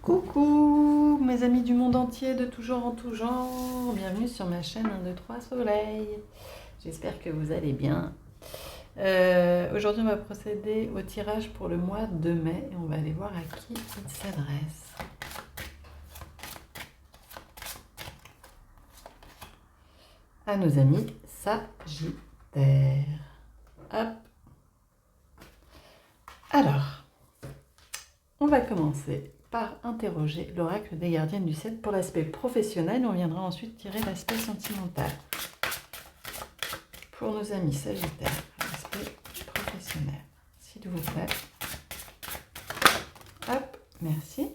Coucou mes amis du monde entier, de tout genre en tout genre, bienvenue sur ma chaîne 1, 2, 3 Soleil. J'espère que vous allez bien. Aujourd'hui on va procéder au tirage pour le mois de mai et on va aller voir à qui il s'adresse. À nos amis Sagittaire. Hop. Alors, on va commencer par interroger l'oracle des gardiennes du 7 pour l'aspect professionnel. On viendra ensuite tirer l'aspect sentimental. Pour nos amis Sagittaires, l'aspect professionnel. S'il vous plaît. Hop, merci.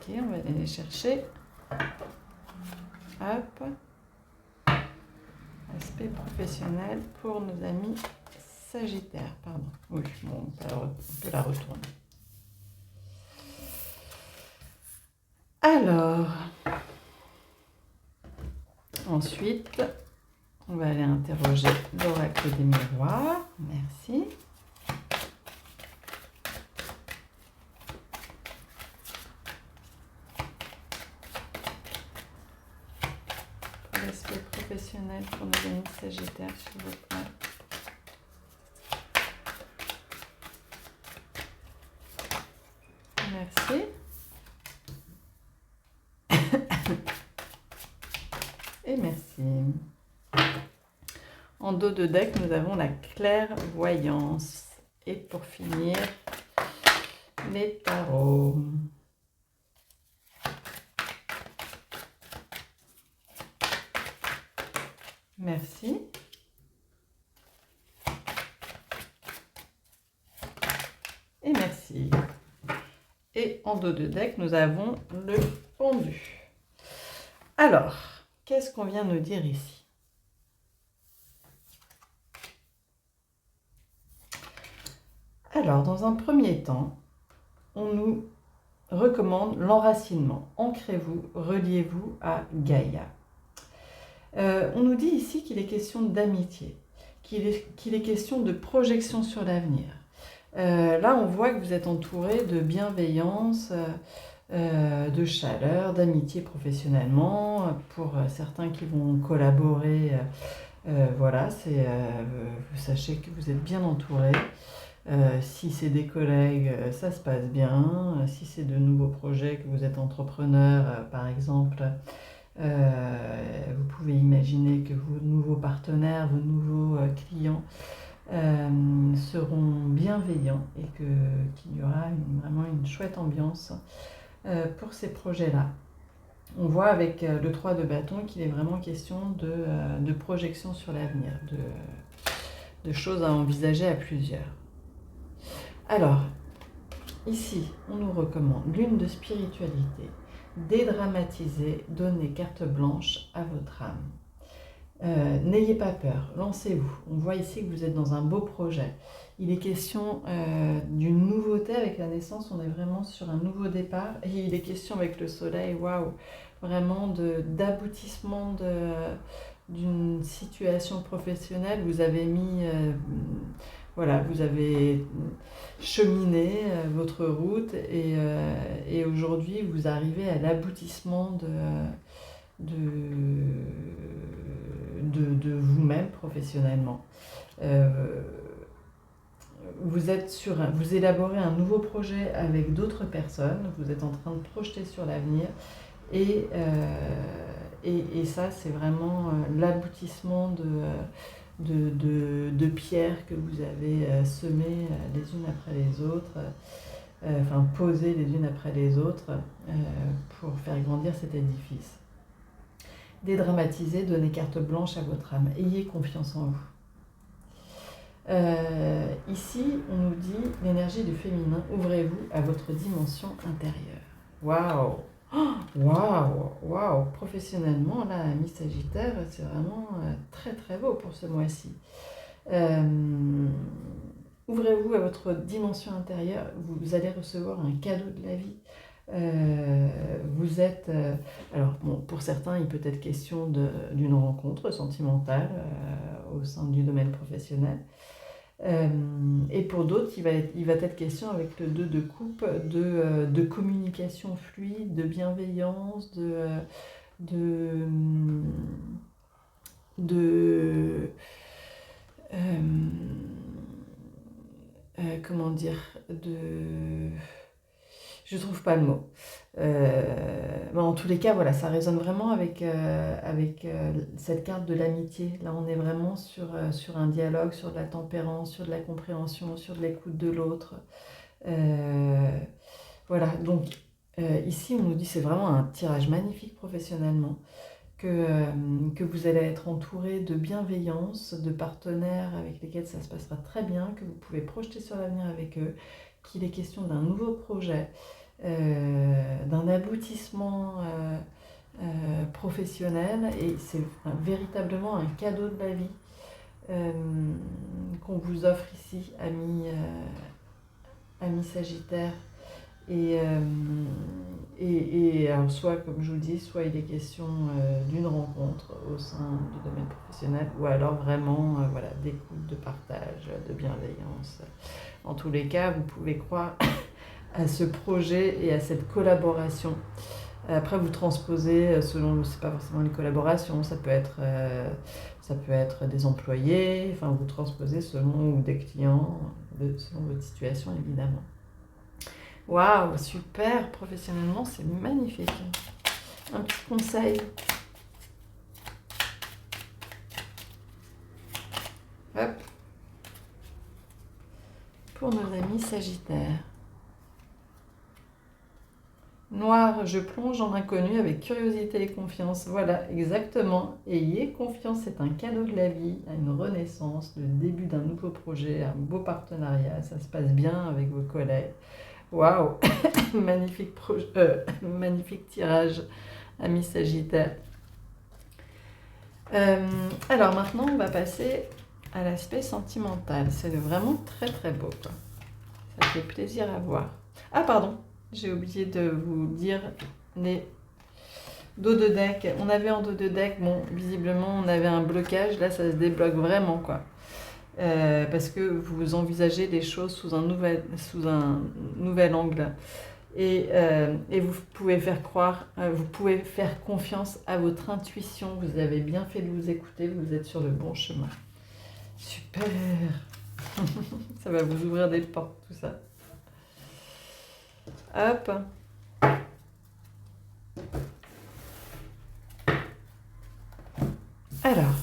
Ok, on va aller les chercher. Hop. Aspect professionnel pour nos amis Sagittaires. Pardon. Oui, bon, on peut la retourner. Alors, ensuite, on va aller interroger l'oracle des miroirs. Merci. L'aspect professionnel pour nos amis Sagittaires, s'il vous plaît. Merci. Et merci. En dos de deck, nous avons la clairvoyance. Et pour finir, les tarots. Merci. Et merci. Et en dos de deck, nous avons le pendu. Alors, qu'est-ce qu'on vient nous dire ici? Alors, dans un premier temps, on nous recommande l'enracinement. Ancrez-vous, reliez-vous à Gaïa. On nous dit ici qu'il est question d'amitié, qu'il est question de projection sur l'avenir. Là, on voit que vous êtes entouré de bienveillance, de chaleur, d'amitié professionnellement. Pour certains qui vont collaborer, voilà, vous sachez que vous êtes bien entouré. Si c'est des collègues, ça se passe bien. Si c'est de nouveaux projets, que vous êtes entrepreneur, par exemple, vous pouvez imaginer que vos nouveaux partenaires, vos nouveaux clients seront bienveillants et qu'il y aura vraiment une chouette ambiance pour ces projets-là. On voit avec le 3 de bâton qu'il est vraiment question de projection sur l'avenir, de choses à envisager à plusieurs. Alors, ici, on nous recommande lune de spiritualité, dédramatiser, donner carte blanche à votre âme. N'ayez pas peur, lancez-vous. On voit ici que vous êtes dans un beau projet. Il est question d'une nouveauté avec la naissance, on est vraiment sur un nouveau départ. Et il est question avec le soleil, waouh, vraiment d'aboutissement d'une situation professionnelle. Vous avez mis, voilà, vous avez cheminé votre route et aujourd'hui vous arrivez à l'aboutissement de vous-même professionnellement. Vous élaborez un nouveau projet avec d'autres personnes, vous êtes en train de projeter sur l'avenir et ça c'est vraiment l'aboutissement de pierres que vous avez semées les unes après les autres, posées les unes après les autres pour faire grandir cet édifice. Dédramatiser, donner carte blanche à votre âme. Ayez confiance en vous. Ici, on nous dit l'énergie du féminin. Ouvrez-vous à votre dimension intérieure. Waouh! Waouh! Waouh! Professionnellement, là, Miss Sagittaire, c'est vraiment très très beau pour ce mois-ci. Ouvrez-vous à votre dimension intérieure, vous allez recevoir un cadeau de la vie. vous êtes... alors, bon, pour certains, il peut être question d'une rencontre sentimentale au sein du domaine professionnel. Et pour d'autres, il va être question avec le 2 de coupe de communication fluide, de bienveillance, de comment dire, je trouve pas le mot. Mais en tous les cas, voilà, ça résonne vraiment avec cette carte de l'amitié. Là, on est vraiment sur un dialogue, sur de la tempérance, sur de la compréhension, sur de l'écoute de l'autre. Voilà, donc ici, on nous dit c'est vraiment un tirage magnifique professionnellement, que vous allez être entouré de bienveillance, de partenaires avec lesquels ça se passera très bien, que vous pouvez projeter sur l'avenir avec eux, qu'il est question d'un nouveau projet, d'un aboutissement professionnel, et c'est véritablement un cadeau de la vie qu'on vous offre ici, amis Sagittaire. Et alors soit, comme je vous le dis, soit il est question d'une rencontre au sein du domaine professionnel, ou alors vraiment voilà, d'écoute, de partage, de bienveillance. En tous les cas, vous pouvez croire à ce projet et à cette collaboration. Après, vous transposez selon, c'est pas forcément une collaboration, ça peut être des employés, enfin vous transposez selon, ou des clients, selon votre situation évidemment. Waouh, super, professionnellement, c'est magnifique. Un petit conseil. Hop. Pour nos amis Sagittaires. Noir, je plonge en l'inconnu avec curiosité et confiance. Voilà, exactement. Ayez confiance, c'est un cadeau de la vie, une renaissance, le début d'un nouveau projet, un beau partenariat. Ça se passe bien avec vos collègues. Waouh, magnifique tirage, ami Sagittaire. Alors maintenant, on va passer à l'aspect sentimental. C'est vraiment très très beau, quoi. Ça fait plaisir à voir. Ah pardon, j'ai oublié de vous dire les dos de deck. On avait en dos de deck, bon, visiblement on avait un blocage. Là, ça se débloque vraiment, quoi. Parce que vous envisagez les choses sous un nouvel angle. Et vous pouvez vous pouvez faire confiance à votre intuition. Vous avez bien fait de vous écouter, vous êtes sur le bon chemin. Super. Ça va vous ouvrir des portes, tout ça. Hop. Alors,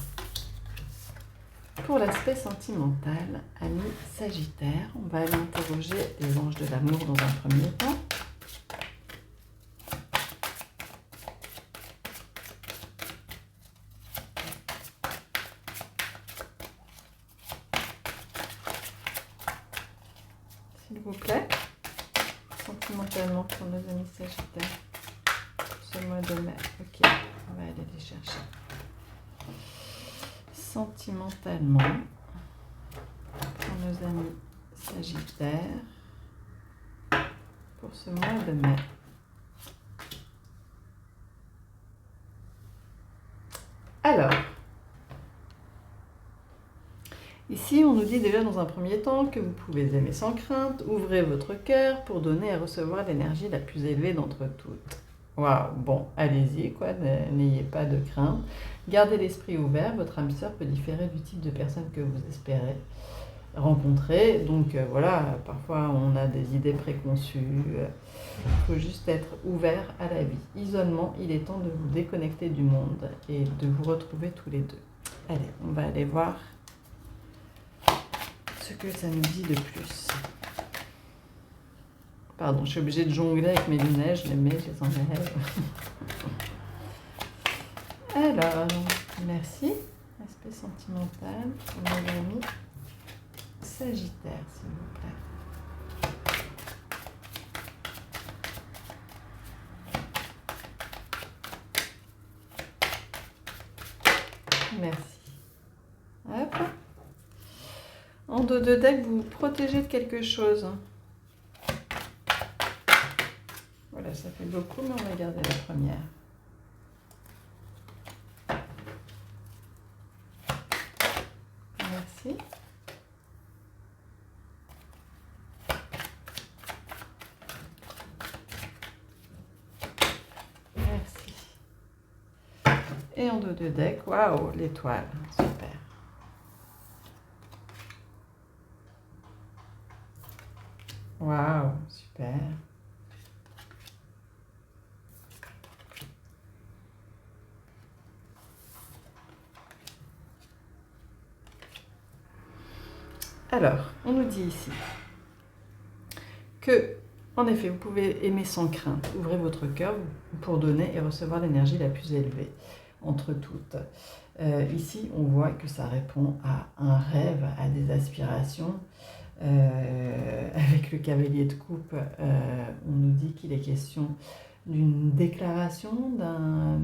pour l'aspect sentimental, ami Sagittaire, on va aller interroger les anges de l'amour dans un premier temps. S'il vous plaît, sentimentalement pour nos amis Sagittaires, ce mois de mai. Ok, on va aller les chercher. Sentimentalement pour nos amis Sagittaires pour ce mois de mai. Alors, ici on nous dit déjà dans un premier temps que vous pouvez aimer sans crainte, ouvrez votre cœur pour donner et recevoir l'énergie la plus élevée d'entre toutes. Waouh, bon, allez-y, quoi, n'ayez pas de crainte. Gardez l'esprit ouvert, votre âme sœur peut différer du type de personne que vous espérez rencontrer. Donc voilà, parfois on a des idées préconçues. Il faut juste être ouvert à la vie. Isolement, il est temps de vous déconnecter du monde et de vous retrouver tous les deux. Allez, on va aller voir ce que ça nous dit de plus. Pardon, je suis obligée de jongler avec mes lunettes, je les mets, je les enlève. Alors, merci. Aspect sentimental pour mes amis Sagittaire, s'il vous plaît. Merci. Hop. En dos de deck, vous vous protégez de quelque chose. Voilà, ça fait beaucoup, mais on va garder la première. Merci. Merci. Et en dos de deck, waouh, l'étoile, super. Waouh, super. Alors, on nous dit ici que, en effet, vous pouvez aimer sans crainte. Ouvrez votre cœur pour donner et recevoir l'énergie la plus élevée entre toutes. Ici, on voit que ça répond à un rêve, à des aspirations. Avec le cavalier de coupe, on nous dit qu'il est question d'une déclaration, d'un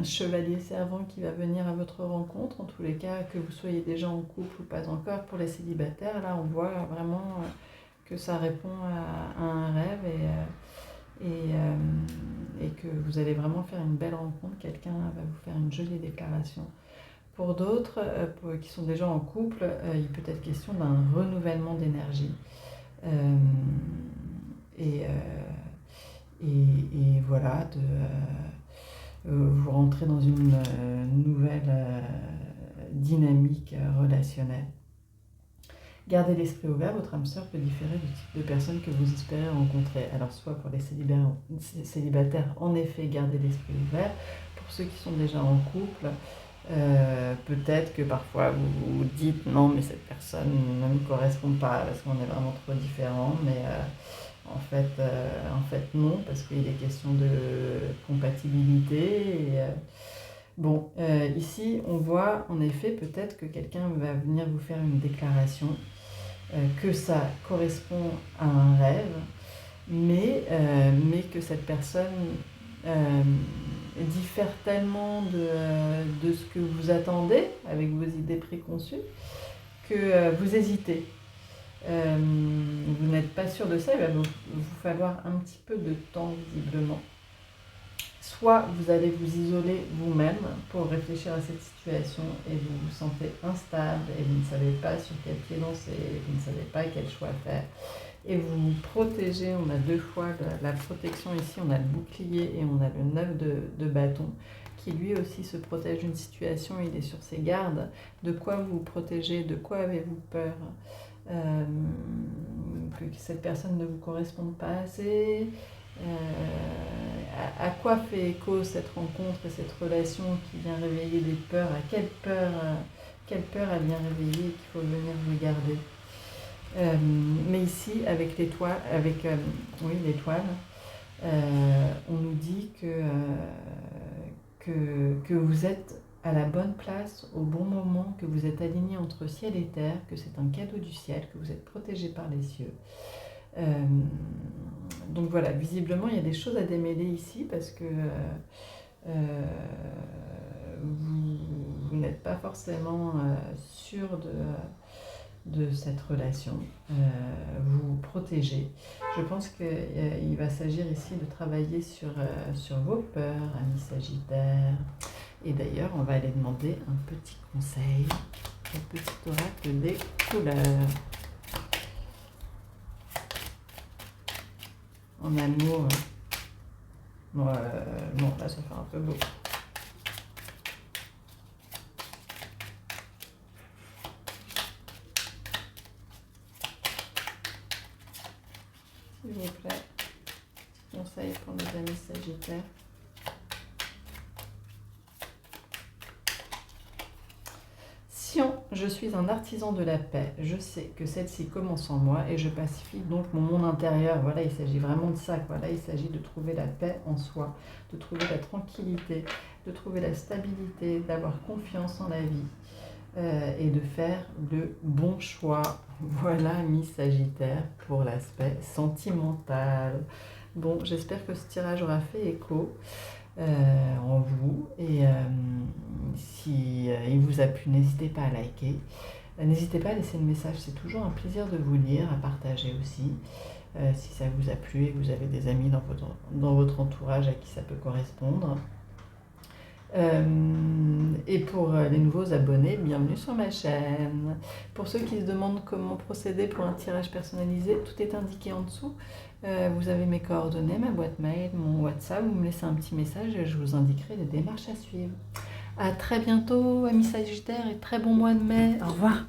chevalier servant qui va venir à votre rencontre. En tous les cas, que vous soyez déjà en couple ou pas encore, pour les célibataires, là on voit vraiment que ça répond à un rêve et que vous allez vraiment faire une belle rencontre. Quelqu'un va vous faire une jolie déclaration. Pour d'autres qui sont déjà en couple, il peut être question d'un renouvellement d'énergie. Et voilà, vous rentrez dans une nouvelle dynamique relationnelle. Gardez l'esprit ouvert, votre âme sœur peut différer du type de personne que vous espérez rencontrer. Alors soit pour les célibataires, en effet, gardez l'esprit ouvert. Pour ceux qui sont déjà en couple, peut-être que parfois vous vous dites non mais cette personne ne me correspond pas parce qu'on est vraiment trop différents, mais en fait non, parce qu'il est question de compatibilité. Bon, ici on voit en effet peut-être que quelqu'un va venir vous faire une déclaration, que ça correspond à un rêve, mais que cette personne diffère tellement de ce que vous attendez avec vos idées préconçues que vous hésitez. Vous n'êtes pas sûr de ça, il va vous falloir un petit peu de temps visiblement. Soit vous allez vous isoler vous-même pour réfléchir à cette situation et vous vous sentez instable et vous ne savez pas sur quel pied danser, vous ne savez pas quel choix faire. Et vous vous protégez, on a deux fois la protection ici, on a le bouclier et on a le 9 de bâton qui lui aussi se protège d'une situation, il est sur ses gardes. De quoi vous vous protégez, de quoi avez-vous peur, que cette personne ne vous corresponde pas assez, à quoi fait écho cette rencontre et cette relation qui vient réveiller des peurs, à quelle peur elle vient réveiller et qu'il faut venir regarder. Mais ici, avec l'étoile, l'étoile, on nous dit que vous êtes à la bonne place, au bon moment, que vous êtes aligné entre ciel et terre, que c'est un cadeau du ciel, que vous êtes protégé par les cieux. Donc voilà, visiblement, il y a des choses à démêler ici parce que vous n'êtes pas forcément sûr de cette relation, vous vous protégez. Je pense qu'il va s'agir ici de travailler sur vos peurs, amis Sagittaire. Et d'ailleurs, on va aller demander un petit conseil au petit oracle des couleurs. En amour, non, là ça fait un peu beau. S'il vous plaît, conseil pour les amis Sagittaires. Je suis un artisan de la paix. Je sais que celle-ci commence en moi et je pacifie donc mon monde intérieur. Voilà, il s'agit vraiment de ça. Voilà, il s'agit de trouver la paix en soi, de trouver la tranquillité, de trouver la stabilité, d'avoir confiance en la vie et de faire le bon choix. Voilà, Miss Sagittaire, pour l'aspect sentimental. Bon, j'espère que ce tirage aura fait écho en vous, et si il vous a plu, n'hésitez pas à liker, n'hésitez pas à laisser le message, c'est toujours un plaisir de vous lire, à partager aussi. si ça vous a plu et que vous avez des amis dans votre entourage à qui ça peut correspondre. Et pour les nouveaux abonnés, bienvenue sur ma chaîne. Pour ceux qui se demandent comment procéder pour un tirage personnalisé, tout est indiqué en dessous. Vous avez mes coordonnées, ma boîte mail, mon WhatsApp, vous me laissez un petit message et je vous indiquerai les démarches à suivre. À très bientôt, amis Sagittaires, et très bon mois de mai. Au revoir.